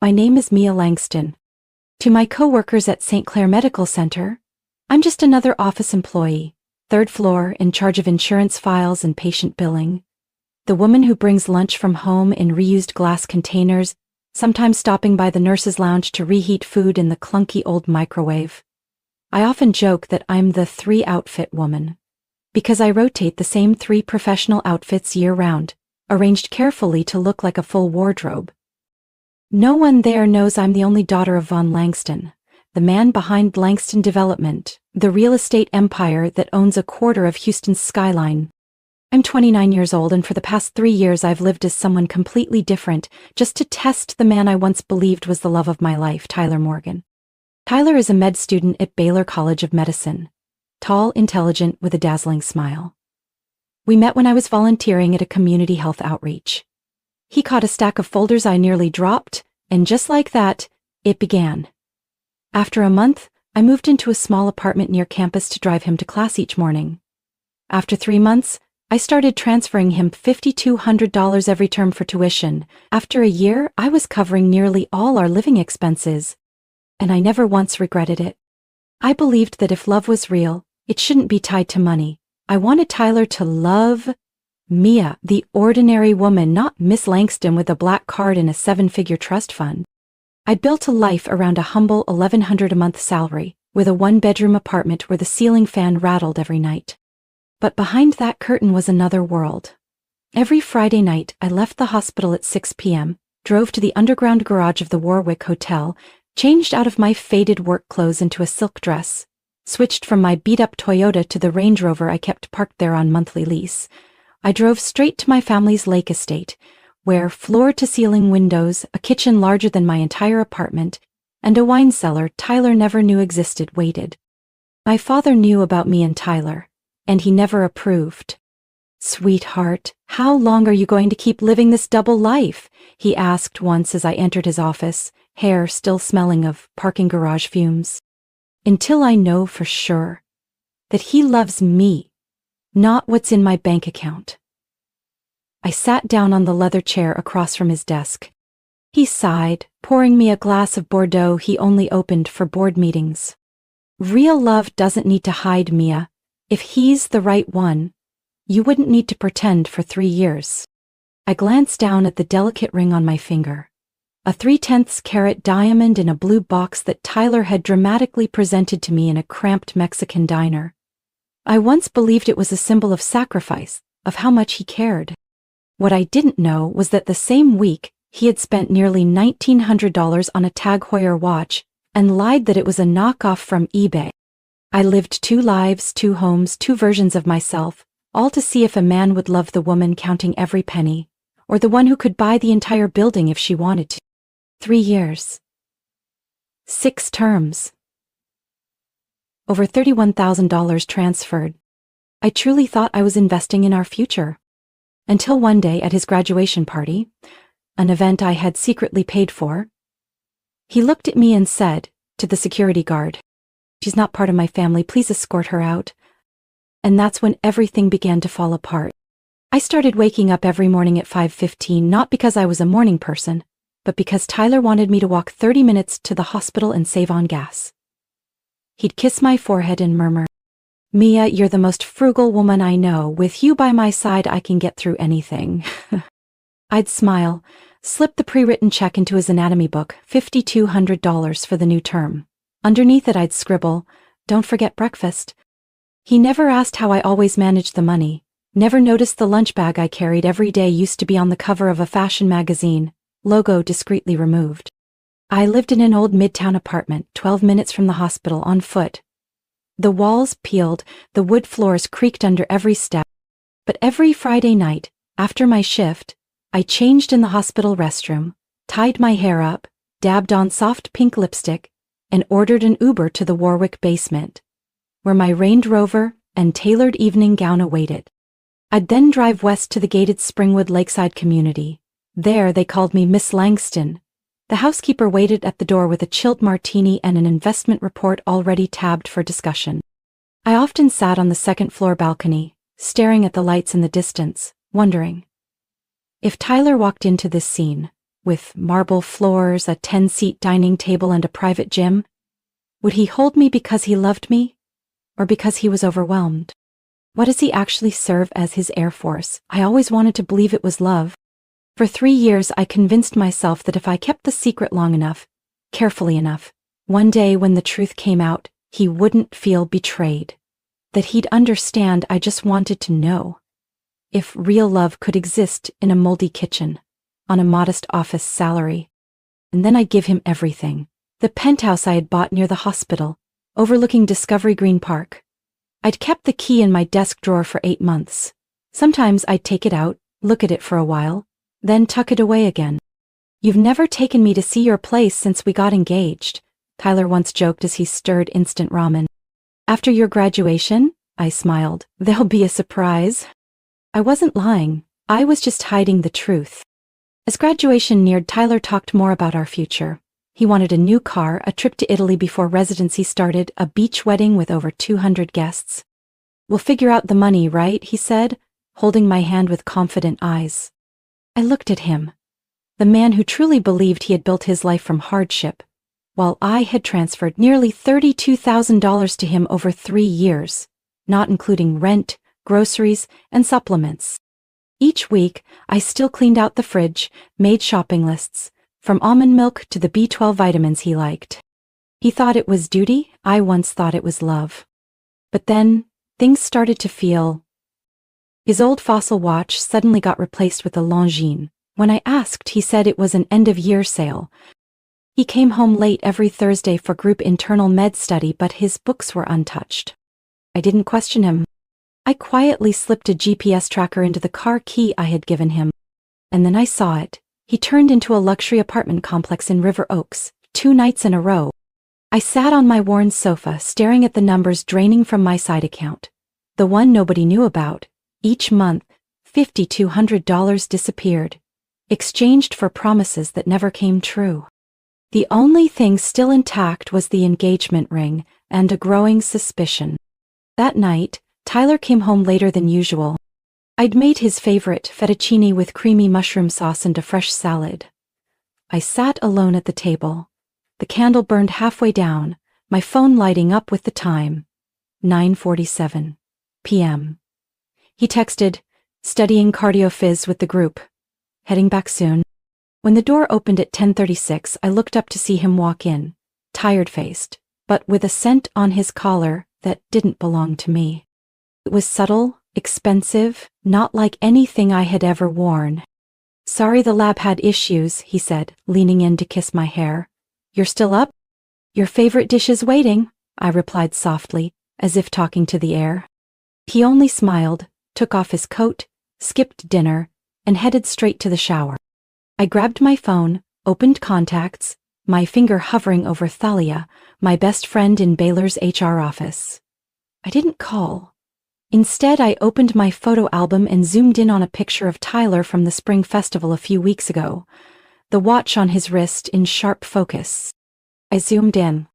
My name is Mia Langston. To my co-workers at St. Clair Medical Center, I'm just another office employee, third floor, in charge of insurance files and patient billing. The woman who brings lunch from home in reused glass containers, sometimes stopping by the nurse's lounge to reheat food in the clunky old microwave. I often joke that I'm the three-outfit woman, because I rotate the same 3 professional outfits year-round, arranged carefully to look like a full wardrobe. No one there knows I'm the only daughter of Von Langston, the man behind Langston Development, the real estate empire that owns a quarter of Houston's skyline. I'm 29 years old, and for the past 3 years I've lived as someone completely different, just to test the man I once believed was the love of my life, Tyler Morgan. Tyler is a med student at Baylor College of Medicine. Tall, intelligent, with a dazzling smile. We met when I was volunteering at a community health outreach. He caught a stack of folders I nearly dropped, and just like that, it began. After a month, I moved into a small apartment near campus to drive him to class each morning. After 3 months, I started transferring him $5,200 every term for tuition. After a year, I was covering nearly all our living expenses. And I never once regretted it. I believed that if love was real, it shouldn't be tied to money. I wanted Tyler to love Mia, the ordinary woman, not Miss Langston with a black card and a 7-figure trust fund. I built a life around a humble $1,100 a month salary, with a 1-bedroom apartment where the ceiling fan rattled every night. But behind that curtain was another world. Every Friday night, I left the hospital at 6 p.m., drove to the underground garage of the Warwick Hotel, changed out of my faded work clothes into a silk dress, switched from my beat-up Toyota to the Range Rover I kept parked there on monthly lease. I drove straight to my family's lake estate, where floor-to-ceiling windows, a kitchen larger than my entire apartment, and a wine cellar Tyler never knew existed waited. My father knew about me and Tyler, and he never approved. "Sweetheart, how long are you going to keep living this double life?" he asked once as I entered his office, hair still smelling of parking garage fumes. "Until I know for sure that he loves me, not what's in my bank account." I sat down on the leather chair across from his desk. He sighed, pouring me a glass of Bordeaux he only opened for board meetings. "Real love doesn't need to hide, Mia. If he's the right one, you wouldn't need to pretend for 3 years." I glanced down at the delicate ring on my finger, a 3/10 carat diamond in a blue box that Tyler had dramatically presented to me in a cramped Mexican diner. I once believed it was a symbol of sacrifice, of how much he cared. What I didn't know was that the same week, he had spent nearly $1,900 on a Tag Heuer watch and lied that it was a knockoff from eBay. I lived 2 lives, 2 homes, 2 versions of myself, all to see if a man would love the woman counting every penny, or the one who could buy the entire building if she wanted to. 3 years. 6 terms. Over $31,000 transferred. I truly thought I was investing in our future. Until one day at his graduation party, an event I had secretly paid for, he looked at me and said, to the security guard, "She's not part of my family, please escort her out." And that's when everything began to fall apart. I started waking up every morning at 5:15, not because I was a morning person, but because Tyler wanted me to walk 30 minutes to the hospital and save on gas. He'd kiss my forehead and murmur, "Mia, you're the most frugal woman I know. With you by my side, I can get through anything." I'd smile, slip the pre-written check into his anatomy book, $5,200 for the new term. Underneath it I'd scribble, "Don't forget breakfast." He never asked how I always managed the money, never noticed the lunch bag I carried every day used to be on the cover of a fashion magazine, logo discreetly removed. I lived in an old midtown apartment, 12 minutes from the hospital, on foot. The walls peeled, the wood floors creaked under every step. But every Friday night, after my shift, I changed in the hospital restroom, tied my hair up, dabbed on soft pink lipstick, and ordered an Uber to the Warwick basement, where my Range Rover and tailored evening gown awaited. I'd then drive west to the gated Springwood lakeside community. There they called me Miss Langston. The housekeeper waited at the door with a chilled martini and an investment report already tabbed for discussion. I often sat on the second-floor balcony, staring at the lights in the distance, wondering, if Tyler walked into this scene, with marble floors, a 10-seat dining table, and a private gym? Would he hold me because he loved me, or because he was overwhelmed? What does he actually serve as his Air Force? I always wanted to believe it was love. For 3 years, I convinced myself that if I kept the secret long enough, carefully enough, one day when the truth came out, he wouldn't feel betrayed. That he'd understand. I just wanted to know if real love could exist in a moldy kitchen, on a modest office salary. And then I'd give him everything. The penthouse I had bought near the hospital, overlooking Discovery Green Park. I'd kept the key in my desk drawer for 8 months. Sometimes I'd take it out, look at it for a while, then tuck it away again. "You've never taken me to see your place since we got engaged," Tyler once joked as he stirred instant ramen. "After your graduation?" I smiled. "There'll be a surprise." I wasn't lying. I was just hiding the truth. As graduation neared, Tyler talked more about our future. He wanted a new car, a trip to Italy before residency started, a beach wedding with over 200 guests. "We'll figure out the money, right?" he said, holding my hand with confident eyes. I looked at him, the man who truly believed he had built his life from hardship, while I had transferred nearly $32,000 to him over 3 years, not including rent, groceries, and supplements. Each week, I still cleaned out the fridge, made shopping lists, from almond milk to the B12 vitamins he liked. He thought it was duty. I once thought it was love. But then, things started to feel. His old fossil watch suddenly got replaced with a Longines. When I asked, he said it was an end-of-year sale. He came home late every Thursday for group internal med study, but his books were untouched. I didn't question him. I quietly slipped a GPS tracker into the car key I had given him. And then I saw it. He turned into a luxury apartment complex in River Oaks, 2 nights in a row. I sat on my worn sofa, staring at the numbers draining from my side account. The one nobody knew about. Each month, $5,200 disappeared, exchanged for promises that never came true. The only thing still intact was the engagement ring and a growing suspicion. That night, Tyler came home later than usual. I'd made his favorite fettuccine with creamy mushroom sauce and a fresh salad. I sat alone at the table. The candle burned halfway down, my phone lighting up with the time. 9:47 p.m. He texted, "Studying cardio phys with the group. Heading back soon." When the door opened at 10:36, I looked up to see him walk in, tired-faced, but with a scent on his collar that didn't belong to me. It was subtle, expensive, not like anything I had ever worn. "Sorry, the lab had issues," he said, leaning in to kiss my hair. "You're still up?" "Your favorite dish is waiting," I replied softly, as if talking to the air. He only smiled, took off his coat, skipped dinner, and headed straight to the shower. I grabbed my phone, opened contacts, my finger hovering over Thalia, my best friend in Baylor's HR office. I didn't call. Instead, I opened my photo album and zoomed in on a picture of Tyler from the spring festival a few weeks ago, the watch on his wrist in sharp focus. I zoomed in.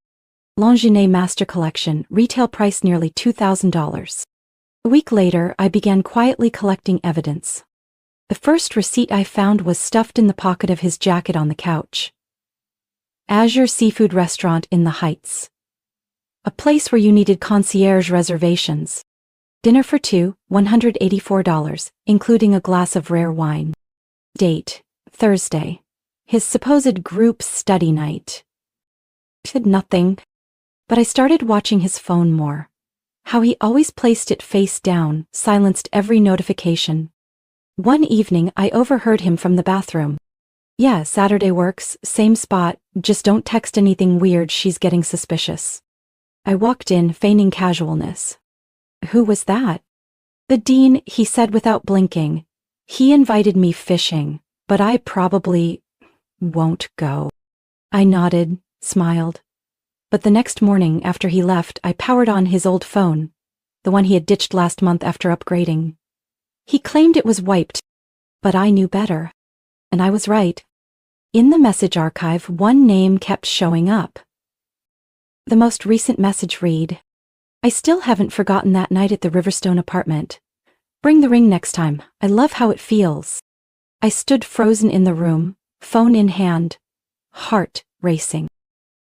Longines Master Collection, retail price nearly $2,000. A week later, I began quietly collecting evidence. The first receipt I found was stuffed in the pocket of his jacket on the couch. Azure Seafood Restaurant in the Heights. A place where you needed concierge reservations. Dinner for 2, $184, including a glass of rare wine. Date, Thursday. His supposed group study night. Said nothing, but I started watching his phone more. How he always placed it face down, silenced every notification. One evening, I overheard him from the bathroom. "Yeah, Saturday works, same spot, just don't text anything weird, she's getting suspicious." I walked in, feigning casualness. "Who was that?" "The dean," he said without blinking. "He invited me fishing, but I probably won't go." I nodded, smiled. But the next morning, after he left, I powered on his old phone, the one he had ditched last month after upgrading. He claimed it was wiped, but I knew better. And I was right. In the message archive, one name kept showing up. The most recent message read, "I still haven't forgotten that night at the Riverstone apartment. Bring the ring next time. I love how it feels." I stood frozen in the room, phone in hand, heart racing.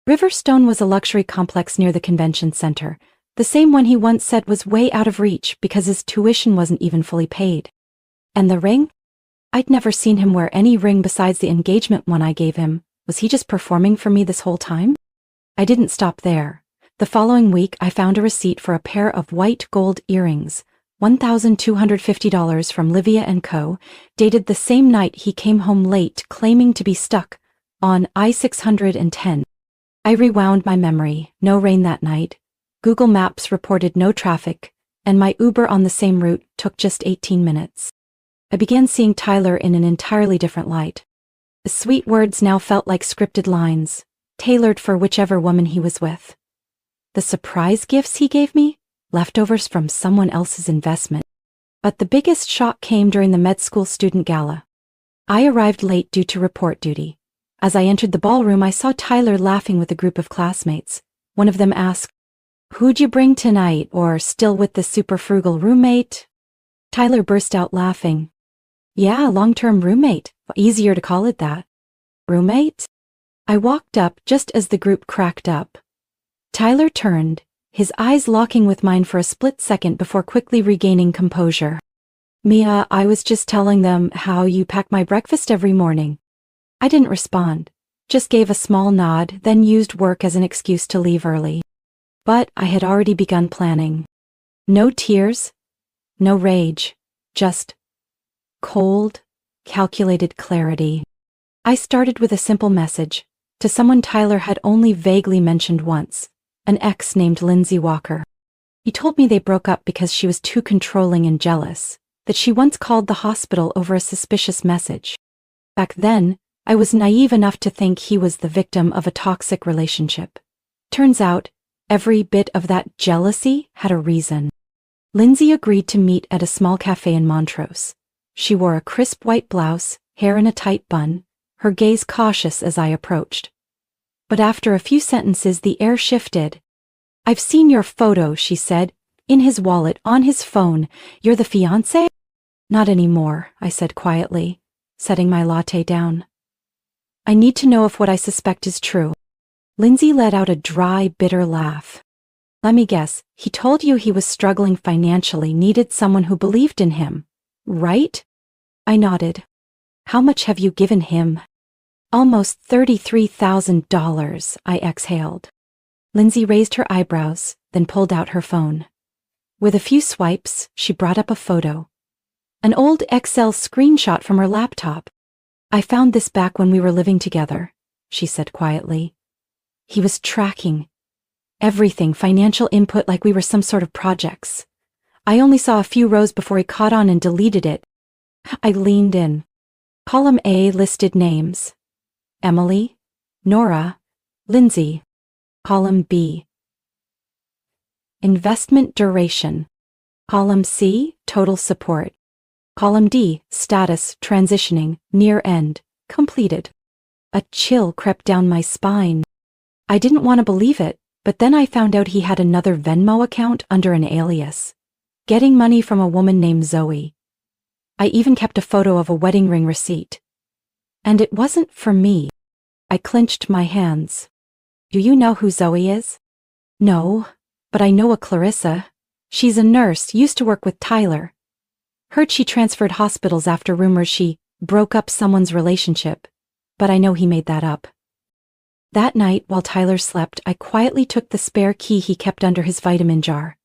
Riverstone was a luxury complex near the convention center, the same one he once said was way out of reach because his tuition wasn't even fully paid. And the ring? I'd never seen him wear any ring besides the engagement one I gave him. Was he just performing for me this whole time? I didn't stop there. The following week, I found a receipt for a pair of white gold earrings, $1,250 from Livia & Co., dated the same night he came home late claiming to be stuck on I-610. I rewound my memory. No rain that night. Google Maps reported no traffic, and my Uber on the same route took just 18 minutes. I began seeing Tyler in an entirely different light. The sweet words now felt like scripted lines, tailored for whichever woman he was with. The surprise gifts he gave me? Leftovers from someone else's investment. But the biggest shock came during the med school student gala. I arrived late due to report duty. As I entered the ballroom, I saw Tyler laughing with a group of classmates. One of them asked, "Who'd you bring tonight, or still with the super frugal roommate?" Tyler burst out laughing. "Yeah, long-term roommate. Easier to call it that." "Roommate?" I walked up just as the group cracked up. Tyler turned, his eyes locking with mine for a split second before quickly regaining composure. "Mia, I was just telling them how you pack my breakfast every morning." I didn't respond, just gave a small nod, then used work as an excuse to leave early. But I had already begun planning. No tears, no rage, just cold, calculated clarity. I started with a simple message, to someone Tyler had only vaguely mentioned once, an ex named Lindsay Walker. He told me they broke up because she was too controlling and jealous, that she once called the hospital over a suspicious message. Back then, I was naive enough to think he was the victim of a toxic relationship. Turns out, every bit of that jealousy had a reason. Lindsay agreed to meet at a small cafe in Montrose. She wore a crisp white blouse, hair in a tight bun, her gaze cautious as I approached. But after a few sentences, the air shifted. "I've seen your photo," she said, "in his wallet, on his phone. You're the fiancé?" "Not anymore," I said quietly, setting my latte down. "I need to know if what I suspect is true." Lindsay let out a dry, bitter laugh. "Let me guess, he told you he was struggling financially, needed someone who believed in him, right?" I nodded. "How much have you given him?" "Almost $33,000, I exhaled. Lindsay raised her eyebrows, then pulled out her phone. With a few swipes, she brought up a photo. An old Excel screenshot from her laptop. "I found this back when we were living together," she said quietly. "He was tracking everything, financial input, like we were some sort of projects. I only saw a few rows before he caught on and deleted it." I leaned in. Column A listed names: Emily, Nora, Lindsay. Column B, investment duration. Column C, total support. Column D, status, transitioning, near end, completed. A chill crept down my spine. I didn't want to believe it, but then I found out he had another Venmo account under an alias, getting money from a woman named Zoe. I even kept a photo of a wedding ring receipt. And it wasn't for me. I clenched my hands. "Do you know who Zoe is?" "No, but I know a Clarissa. She's a nurse, used to work with Tyler. Heard she transferred hospitals after rumors she broke up someone's relationship, but I know he made that up." That night, while Tyler slept, I quietly took the spare key he kept under his vitamin jar.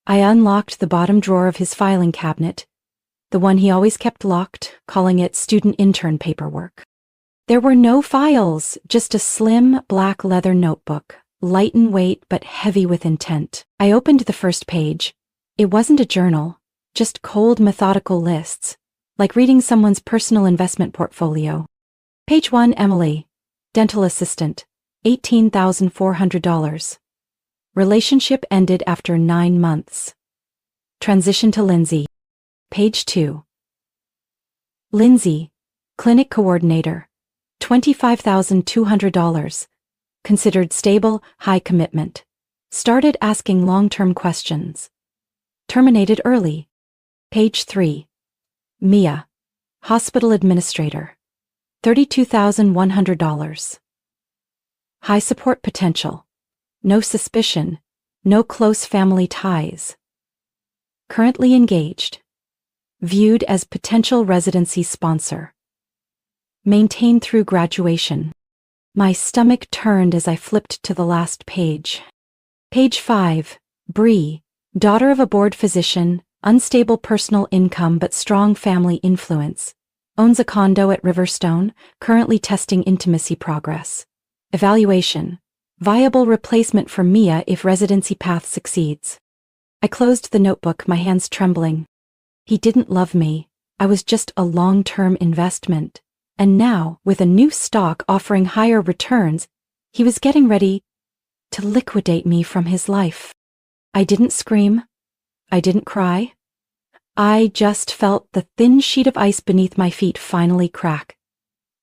I unlocked the bottom drawer of his filing cabinet, the one he always kept locked, calling it student intern paperwork. There were no files, just a slim, black leather notebook, light in weight but heavy with intent. I opened the first page. It wasn't a journal, just cold, methodical lists, like reading someone's personal investment portfolio. Page 1, Emily, dental assistant, $18,400. Relationship ended after 9 months. Transition to Lindsay. Page 2. Lindsay, clinic coordinator, $25,200. Considered stable, high commitment. Started asking long-term questions. Terminated early. Page 3. Mia, hospital administrator, $32,100. High support potential. No suspicion. No close family ties. Currently engaged. Viewed as potential residency sponsor. Maintained through graduation. My stomach turned as I flipped to the last page. Page 5. Bree, daughter of a board physician, unstable personal income but strong family influence. Owns a condo at Riverstone, currently testing intimacy progress. Evaluation. Viable replacement for Mia if residency path succeeds. I closed the notebook, my hands trembling. He didn't love me. I was just a long-term investment. And now, with a new stock offering higher returns, he was getting ready to liquidate me from his life. I didn't scream. I didn't cry. I just felt the thin sheet of ice beneath my feet finally crack.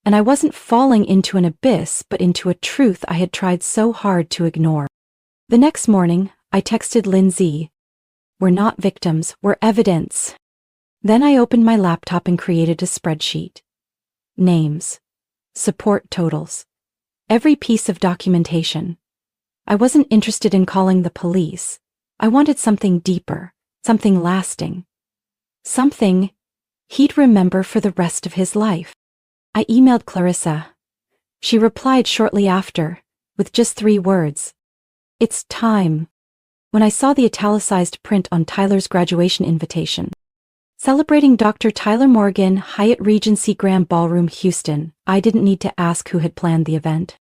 And I wasn't falling into an abyss, but into a truth I had tried so hard to ignore. The next morning, I texted Lindsay. We're not victims, we're evidence. Then I opened my laptop and created a spreadsheet. Names. Support totals. Every piece of documentation. I wasn't interested in calling the police. I wanted something deeper, something lasting. Something he'd remember for the rest of his life. I emailed Clarissa. She replied shortly after, with just 3 words. It's time. When I saw the italicized print on Tyler's graduation invitation. Celebrating Dr. Tyler Morgan, Hyatt Regency Grand Ballroom, Houston, I didn't need to ask who had planned the event.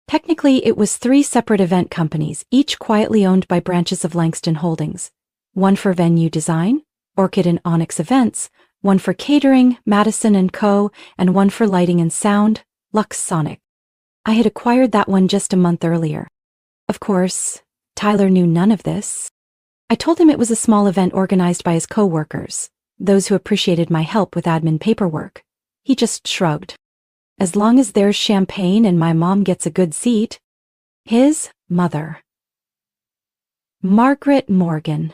Technically, it was 3 separate event companies, each quietly owned by branches of Langston Holdings. One for venue design, Orchid and Onyx Events, one for catering, Madison & Co., and one for lighting and sound, Lux Sonic. I had acquired that one just a month earlier. Of course, Tyler knew none of this. I told him it was a small event organized by his co-workers, those who appreciated my help with admin paperwork. He just shrugged. As long as there's champagne and my mom gets a good seat. His mother. Margaret Morgan.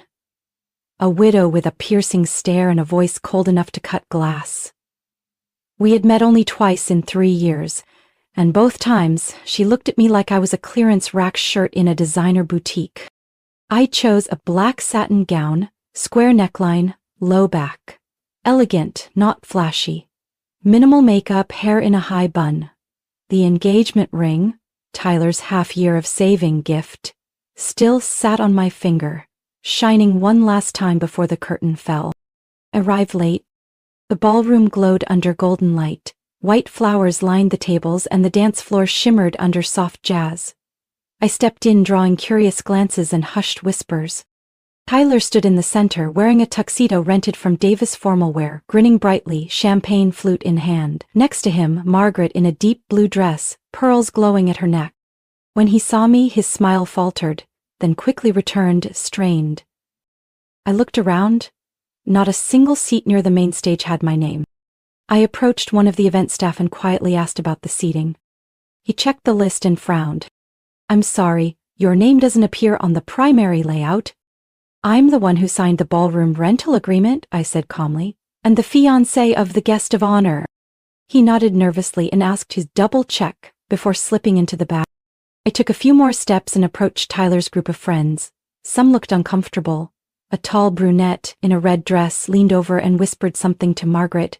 A widow with a piercing stare and a voice cold enough to cut glass. We had met only twice in 3 years, and both times she looked at me like I was a clearance rack shirt in a designer boutique. I chose a black satin gown, square neckline, low back. Elegant, not flashy. Minimal makeup, hair in a high bun. The engagement ring, Tyler's half-year of saving gift, still sat on my finger, shining one last time before the curtain fell. Arrived late. The ballroom glowed under golden light. White flowers lined the tables and the dance floor shimmered under soft jazz. I stepped in, drawing curious glances and hushed whispers. Tyler stood in the center, wearing a tuxedo rented from Davis Formal Wear, grinning brightly, champagne flute in hand. Next to him, Margaret in a deep blue dress, pearls glowing at her neck. When he saw me, his smile faltered, then quickly returned, strained. I looked around. Not a single seat near the main stage had my name. I approached one of the event staff and quietly asked about the seating. He checked the list and frowned. I'm sorry, your name doesn't appear on the primary layout. I'm the one who signed the ballroom rental agreement, I said calmly, and the fiancé of the guest of honor. He nodded nervously and asked to double check before slipping into the back. I took a few more steps and approached Tyler's group of friends. Some looked uncomfortable. A tall brunette in a red dress leaned over and whispered something to Margaret.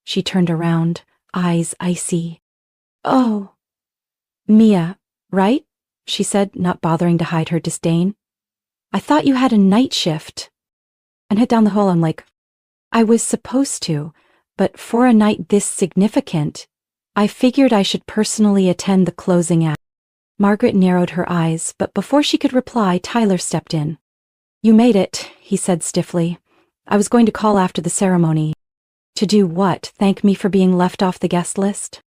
She turned around, eyes icy. Oh. Mia, right? She said, not bothering to hide her disdain. I thought you had a night shift. And head down the hall, I'm like, I was supposed to, but for a night this significant, I figured I should personally attend the closing act. Margaret narrowed her eyes, but before she could reply, Tyler stepped in. You made it, he said stiffly. I was going to call after the ceremony. To do what? Thank me for being left off the guest list?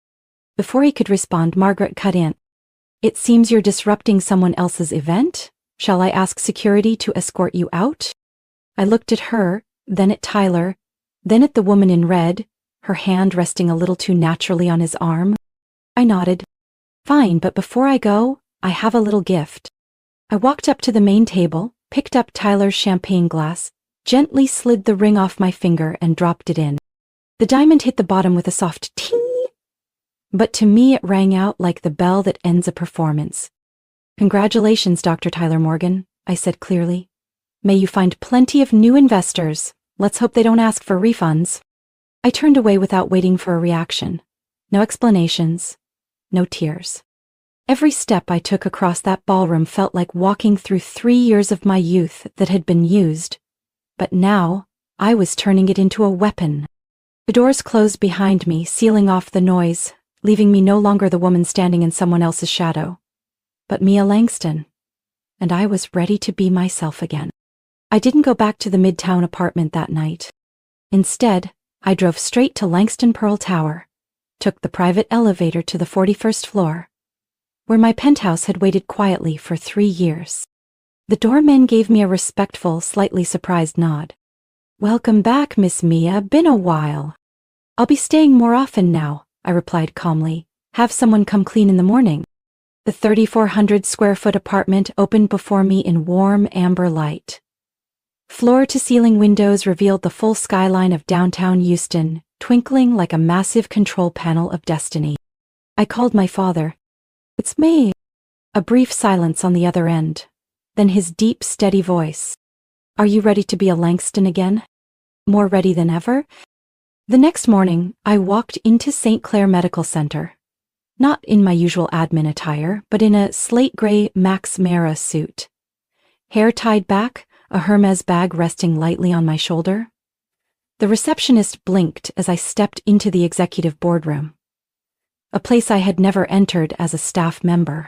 Before he could respond, Margaret cut in. It seems you're disrupting someone else's event? Shall I ask security to escort you out? I looked at her, then at Tyler, then at the woman in red, her hand resting a little too naturally on his arm. I nodded. Fine, but before I go, I have a little gift. I walked up to the main table, picked up Tyler's champagne glass, gently slid the ring off my finger and dropped it in. The diamond hit the bottom with a soft ting. but to me it rang out like the bell that ends a performance. "Congratulations, Dr. Tyler Morgan," I said clearly. "May you find plenty of new investors. Let's hope they don't ask for refunds." I turned away without waiting for a reaction. No explanations, no tears. Every step I took across that ballroom felt like walking through 3 years of my youth that had been used. But now, I was turning it into a weapon. The doors closed behind me, sealing off the noise, leaving me no longer the woman standing in someone else's shadow, but Mia Langston. And I was ready to be myself again. I didn't go back to the Midtown apartment that night. Instead, I drove straight to Langston Pearl Tower, took the private elevator to the 41st floor, where my penthouse had waited quietly for 3 years. The doorman gave me a respectful, slightly surprised nod. "Welcome back, Miss Mia. Been a while." "I'll be staying more often now," I replied calmly. "Have someone come clean in the morning." The 3,400 square foot apartment opened before me in warm amber light. Floor-to-ceiling windows revealed the full skyline of downtown Houston, twinkling like a massive control panel of destiny. I called my father. "It's me." A brief silence on the other end, then his deep, steady voice. "Are you ready to be a Langston again?" "More ready than ever?" The next morning, I walked into St. Clair Medical Center. Not in my usual admin attire, but in a slate-gray Max Mara suit. Hair tied back, a Hermes bag resting lightly on my shoulder. The receptionist blinked as I stepped into the executive boardroom, a place I had never entered as a staff member.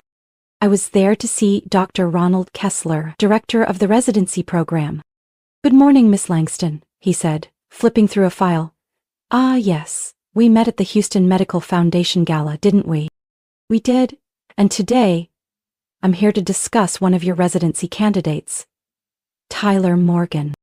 I was there to see Dr. Ronald Kessler, director of the residency program. "Good morning, Miss Langston," he said, flipping through a file. "Ah, yes, we met at the Houston Medical Foundation Gala, didn't we?" "We did, and today, I'm here to discuss one of your residency candidates, Tyler Morgan."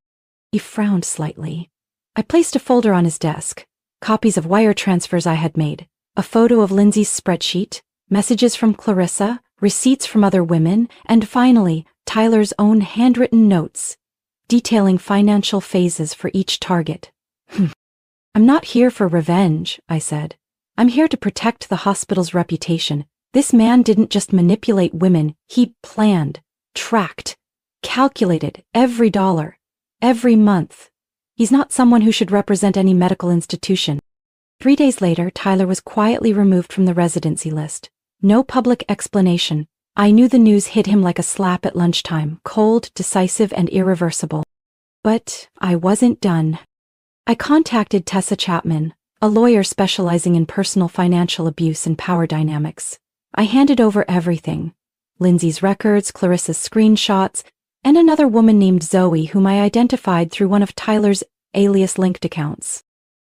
He frowned slightly. I placed a folder on his desk, copies of wire transfers I had made, a photo of Lindsay's spreadsheet, messages from Clarissa, receipts from other women, and finally, Tyler's own handwritten notes, detailing financial phases for each target. "I'm not here for revenge," I said. "I'm here to protect the hospital's reputation. This man didn't just manipulate women, he planned, tracked, calculated every dollar, every month. He's not someone who should represent any medical institution." 3 days later, Tyler was quietly removed from the residency list. No public explanation. I knew the news hit him like a slap at lunchtime, cold, decisive, and irreversible. But I wasn't done. I contacted Tessa Chapman, a lawyer specializing in personal financial abuse and power dynamics. I handed over everything: Lindsay's records, Clarissa's screenshots, and another woman named Zoe whom I identified through one of Tyler's alias-linked accounts.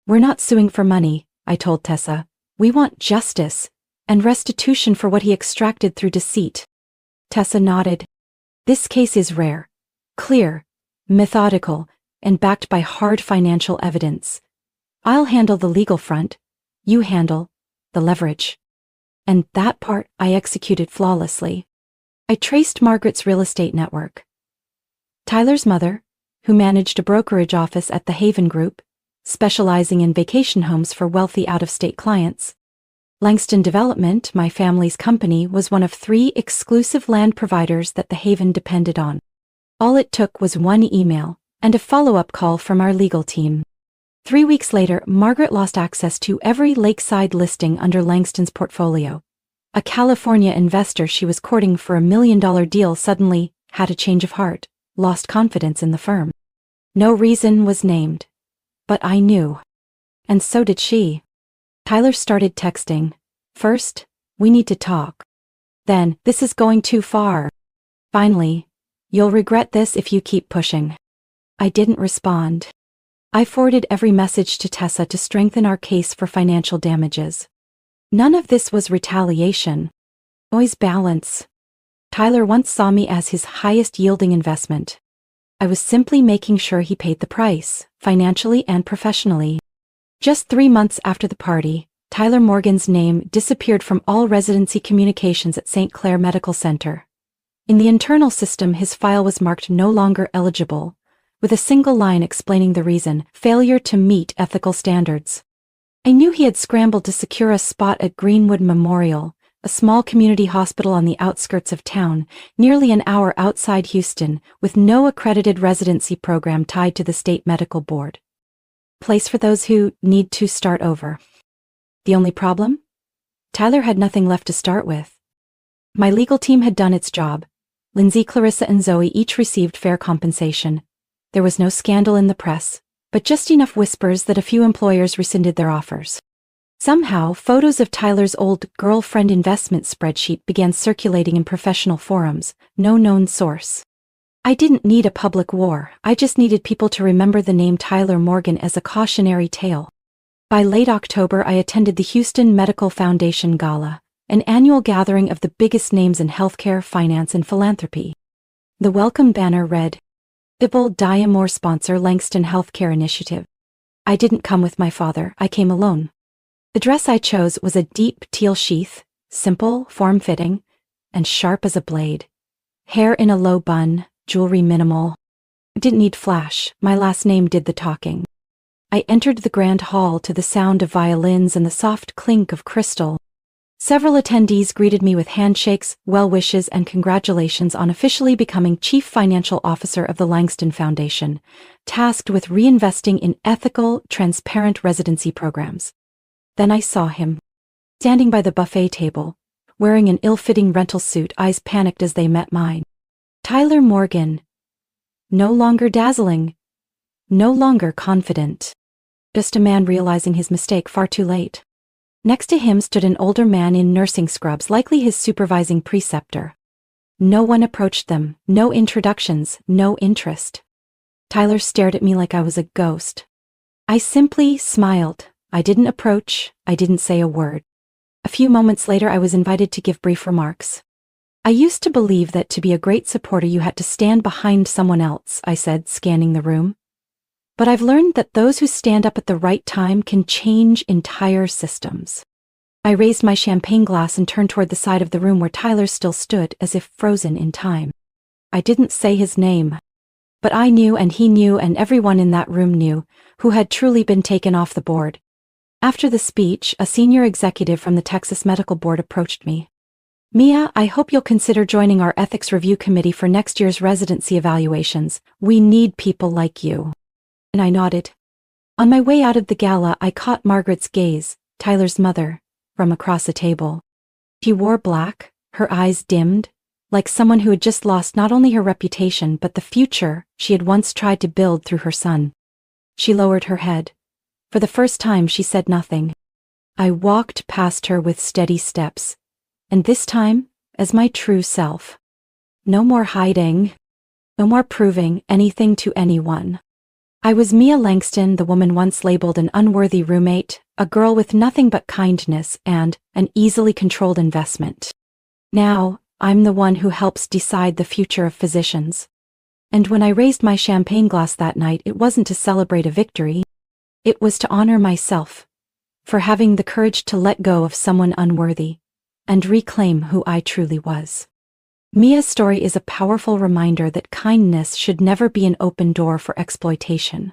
"We're not suing for money," I told Tessa. "We want justice and restitution for what he extracted through deceit." Tessa nodded. "This case is rare, clear, methodical, and backed by hard financial evidence. I'll handle the legal front, you handle the leverage." And that part I executed flawlessly. I traced Margaret's real estate network. Tyler's mother, who managed a brokerage office at the Haven Group, specializing in vacation homes for wealthy out-of-state clients. Langston Development, my family's company, was one of 3 exclusive land providers that the Haven depended on. All it took was one email and a follow-up call from our legal team. 3 weeks later, Margaret lost access to every lakeside listing under Langston's portfolio. A California investor she was courting for $1 million deal suddenly had a change of heart, lost confidence in the firm. No reason was named, but I knew. And so did she. Tyler started texting. First, "We need to talk." Then, "This is going too far." Finally, "You'll regret this if you keep pushing." I didn't respond. I forwarded every message to Tessa to strengthen our case for financial damages. None of this was retaliation. Always balance. Tyler once saw me as his highest-yielding investment. I was simply making sure he paid the price, financially and professionally. Just 3 months after the party, Tyler Morgan's name disappeared from all residency communications at St. Clair Medical Center. In the internal system, his file was marked no longer eligible, with a single line explaining the reason: failure to meet ethical standards. I knew he had scrambled to secure a spot at Greenwood Memorial, a small community hospital on the outskirts of town, nearly an hour outside Houston, with no accredited residency program tied to the state medical board. Place for those who need to start over. The only problem? Tyler had nothing left to start with. My legal team had done its job. Lindsay, Clarissa, and Zoe each received fair compensation. There was no scandal in the press, but just enough whispers that a few employers rescinded their offers. Somehow, photos of Tyler's old girlfriend investment spreadsheet began circulating in professional forums, no known source. I didn't need a public war, I just needed people to remember the name Tyler Morgan as a cautionary tale. By late October, I attended the Houston Medical Foundation Gala, an annual gathering of the biggest names in healthcare, finance, and philanthropy. The welcome banner read, "Ibble Diamore sponsor Langston Healthcare Initiative." I didn't come with my father, I came alone. The dress I chose was a deep teal sheath, simple, form-fitting, and sharp as a blade. Hair in a low bun, jewelry minimal. I didn't need flash, my last name did the talking. I entered the grand hall to the sound of violins and the soft clink of crystal. Several attendees greeted me with handshakes, well wishes, and congratulations on officially becoming Chief Financial Officer of the Langston Foundation, tasked with reinvesting in ethical, transparent residency programs. Then I saw him, standing by the buffet table, wearing an ill-fitting rental suit, eyes panicked as they met mine. Tyler Morgan. No longer dazzling. No longer confident. Just a man realizing his mistake far too late. Next to him stood an older man in nursing scrubs, likely his supervising preceptor. No one approached them, no introductions, no interest. Tyler stared at me like I was a ghost. I simply smiled. I didn't approach, I didn't say a word. A few moments later, I was invited to give brief remarks. I used to believe that to be a great supporter you had to stand behind someone else, I said, scanning the room. But I've learned that those who stand up at the right time can change entire systems. I raised my champagne glass and turned toward the side of the room where Tyler still stood, as if frozen in time. I didn't say his name. But I knew, and he knew, and everyone in that room knew, who had truly been taken off the board. After the speech, a senior executive from the Texas Medical Board approached me. "Mia, I hope you'll consider joining our ethics review committee for next year's residency evaluations. We need people like you." And I nodded. On my way out of the gala, I caught Margaret's gaze, Tyler's mother, from across the table. She wore black, her eyes dimmed, like someone who had just lost not only her reputation but the future she had once tried to build through her son. She lowered her head. For the first time, she said nothing. I walked past her with steady steps, and this time, as my true self. No more hiding, no more proving anything to anyone. I was Mia Langston, the woman once labeled an unworthy roommate, a girl with nothing but kindness and an easily controlled investment. Now, I'm the one who helps decide the future of physicians. And when I raised my champagne glass that night, it wasn't to celebrate a victory. It was to honor myself for having the courage to let go of someone unworthy and reclaim who I truly was. Mia's story is a powerful reminder that kindness should never be an open door for exploitation.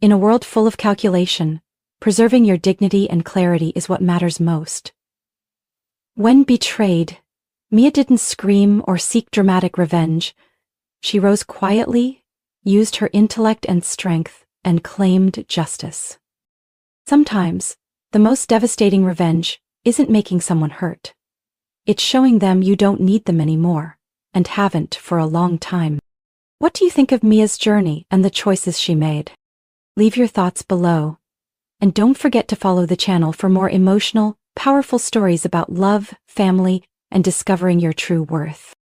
In a world full of calculation, preserving your dignity and clarity is what matters most. When betrayed, Mia didn't scream or seek dramatic revenge. She rose quietly, used her intellect and strength, and claimed justice. Sometimes, the most devastating revenge isn't making someone hurt. It's showing them you don't need them anymore, and haven't for a long time. What do you think of Mia's journey and the choices she made? Leave your thoughts below. And don't forget to follow the channel for more emotional, powerful stories about love, family, and discovering your true worth.